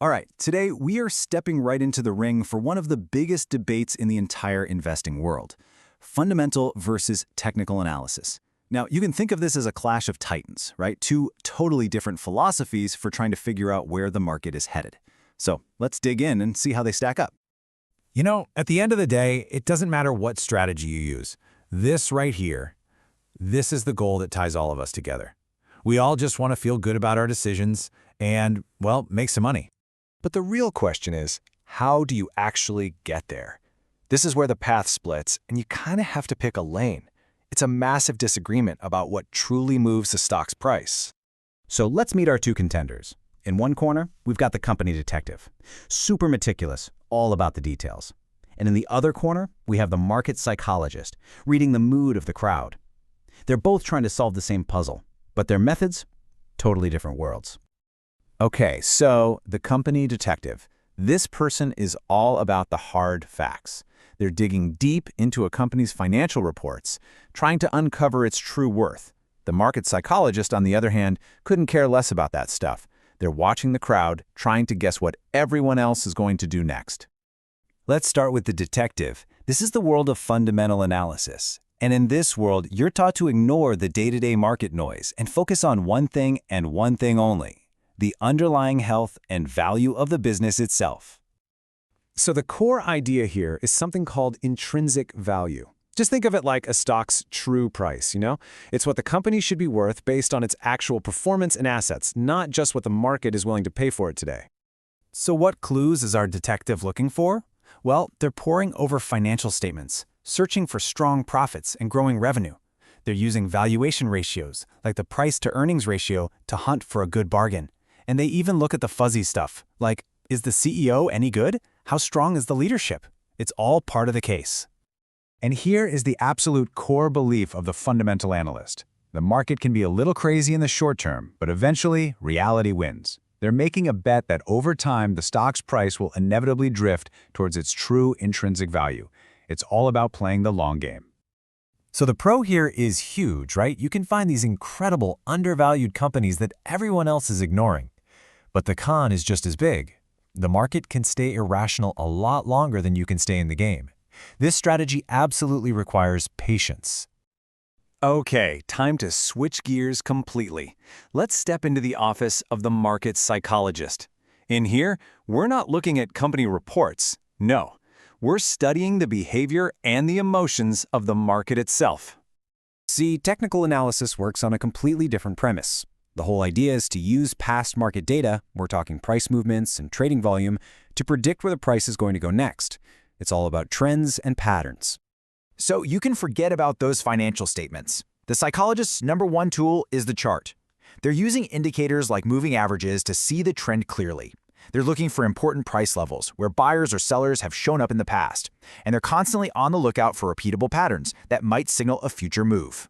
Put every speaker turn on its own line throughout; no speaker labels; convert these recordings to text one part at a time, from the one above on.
All right, today we are stepping right into the ring for one of the biggest debates in the entire investing world: fundamental versus technical analysis. Now, you can think of this as a clash of titans, right? Two totally different philosophies for trying to figure out where the market is headed. So let's dig in and see how they stack up.
At the end of the day, it doesn't matter what strategy you use. This right here, this is the goal that ties all of us together. We all just want to feel good about our decisions and, well, make some money.
But the real question is, how do you actually get there? This is where the path splits, and you kind of have to pick a lane. It's a massive disagreement about what truly moves the stock's price.
So let's meet our two contenders. In one corner, we've got the company detective, super meticulous, all about the details. And in the other corner, we have the market psychologist, reading the mood of the crowd. They're both trying to solve the same puzzle, but their methods, totally different worlds.
Okay, so the company detective. This person is all about the hard facts. They're digging deep into a company's financial reports, trying to uncover its true worth. The market psychologist, on the other hand, couldn't care less about that stuff. They're watching the crowd, trying to guess what everyone else is going to do next. Let's start with the detective. This is the world of fundamental analysis. And in this world, you're taught to ignore the day-to-day market noise and focus on one thing and one thing only: the underlying health and value of the business itself.
So the core idea here is something called intrinsic value. Just think of it like a stock's true price, It's what the company should be worth based on its actual performance and assets, not just what the market is willing to pay for it today.
So what clues is our detective looking for? Well, they're poring over financial statements, searching for strong profits and growing revenue. They're using valuation ratios, like the price-to-earnings ratio, to hunt for a good bargain. And they even look at the fuzzy stuff, like, is the CEO any good? How strong is the leadership? It's all part of the case.
And here is the absolute core belief of the fundamental analyst. The market can be a little crazy in the short term, but eventually, reality wins. They're making a bet that over time, the stock's price will inevitably drift towards its true intrinsic value. It's all about playing the long game.
So the pro here is huge, right? You can find these incredible undervalued companies that everyone else is ignoring. But the con is just as big. The market can stay irrational a lot longer than you can stay in the game. This strategy absolutely requires patience.
Okay, time to switch gears completely. Let's step into the office of the market psychologist. In here, we're not looking at company reports. No, we're studying the behavior and the emotions of the market itself.
See, technical analysis works on a completely different premise. The whole idea is to use past market data, we're talking price movements and trading volume, to predict where the price is going to go next. It's all about trends and patterns.
So you can forget about those financial statements. The psychologist's number one tool is the chart. They're using indicators like moving averages to see the trend clearly. They're looking for important price levels where buyers or sellers have shown up in the past. And they're constantly on the lookout for repeatable patterns that might signal a future move.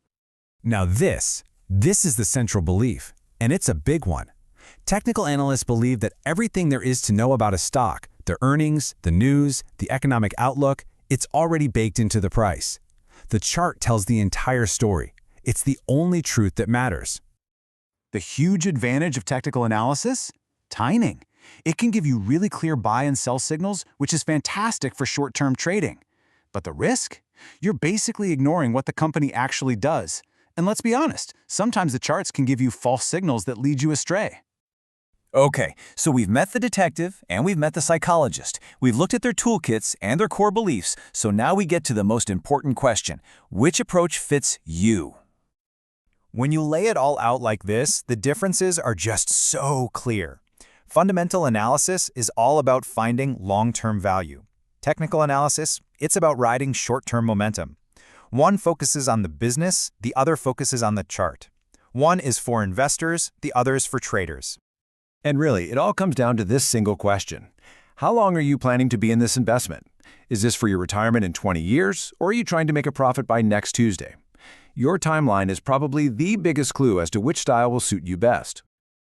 Now this is the central belief, and it's a big one. Technical analysts believe that everything there is to know about a stock, their earnings, the news, the economic outlook, it's already baked into the price. The chart tells the entire story. It's the only truth that matters.
The huge advantage of technical analysis? Timing. It can give you really clear buy and sell signals, which is fantastic for short-term trading. But the risk? You're basically ignoring what the company actually does. And let's be honest, sometimes the charts can give you false signals that lead you astray.
Okay, so we've met the detective and we've met the psychologist. We've looked at their toolkits and their core beliefs, so now we get to the most important question: which approach fits you? When you lay it all out like this, the differences are just so clear. Fundamental analysis is all about finding long-term value. Technical analysis, it's about riding short-term momentum. One focuses on the business, the other focuses on the chart. One is for investors, the other is for traders.
And really, it all comes down to this single question. How long are you planning to be in this investment? Is this for your retirement in 20 years, or are you trying to make a profit by next Tuesday? Your timeline is probably the biggest clue as to which style will suit you best.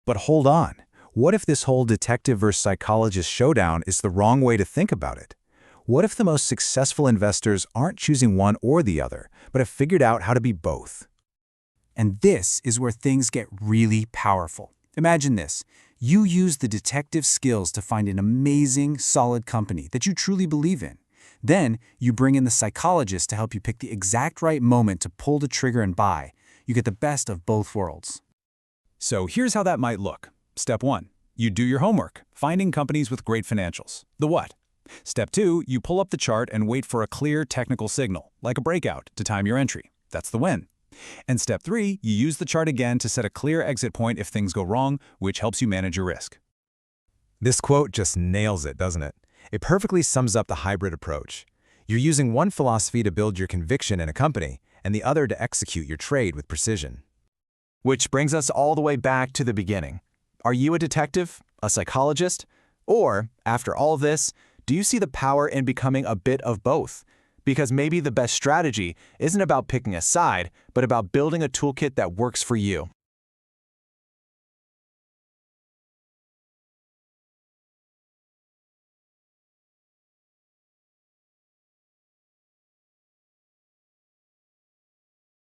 But hold on. What if this whole detective versus psychologist showdown is the wrong way to think about it? What if the most successful investors aren't choosing one or the other, but have figured out how to be both?
And this is where things get really powerful. Imagine this.
You use the detective skills to find an amazing, solid company that you truly believe in. Then, you bring in the psychologist to help you pick the exact right moment to pull the trigger and buy. You get the best of both worlds.
So here's how that might look. Step 1. You do your homework, finding companies with great financials. The what? Step 2. You pull up the chart and wait for a clear technical signal, like a breakout, to time your entry. That's the when. And Step 3. You use the chart again to set a clear exit point if things go wrong, which helps you manage your risk.
This quote just nails it, doesn't it? It perfectly sums up the hybrid approach. You're using one philosophy to build your conviction in a company, and the other to execute your trade with precision.
Which brings us all the way back to the beginning. Are you a detective, a psychologist, or, after all of this, do you see the power in becoming a bit of both? Because maybe the best strategy isn't about picking a side, but about building a toolkit that works for you.